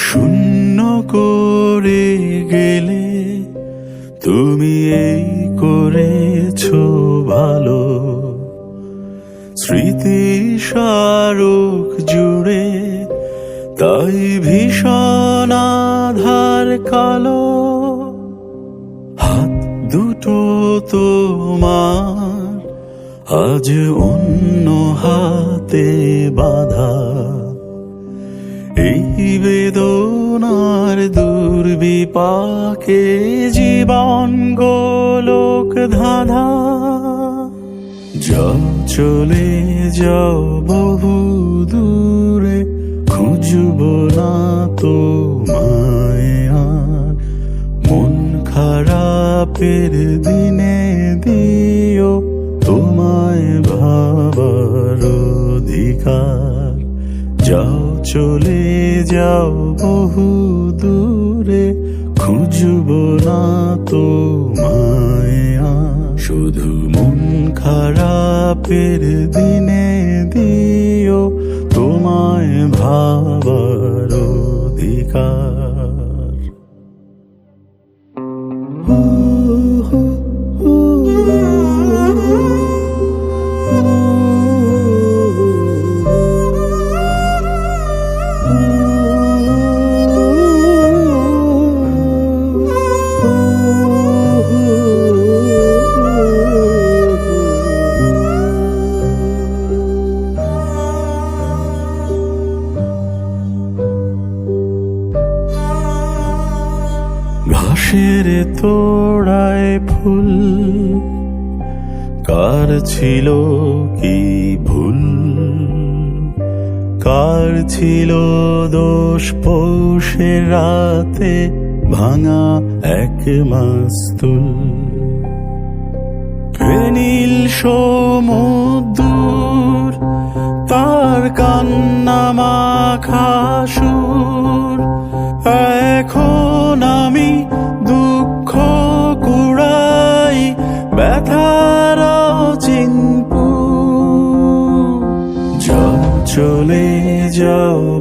শূন্য করে গেলে তুমি এই করেছো ভালো। স্মৃতি স্মারক জুড়ে তাই ভীষণ আধার কালো। হাত দুটো তোমার আজ অন্য হাতে বাঁধা। এই বেদনার দুর্বিপাকে জীবন গোলক ধাঁধা। যাও চলে যাও বহু দূরে, খুঁজব না তোমায় আর। মন খারাপের দিনে দিও তোমায় ভাবার অধিকার। যাও চলে যাও বহু দূরে, খুঁজব না তোমায় আর। শুধু মন খারাপের দিনে দিও তোমায় ভাবার অধিকার। ঘাসের তোড়ায় ফুল, কার ছিল কি ভুল? কার ছিল দোষ পৌষের রাতে ভাঙা এক মাস্তুল? নীল সমুদ্র তার কান্না মাখা সুর। এখন আমি দুঃখ কুড়াই ব্যথার চিনপুর। যাও চলে যাও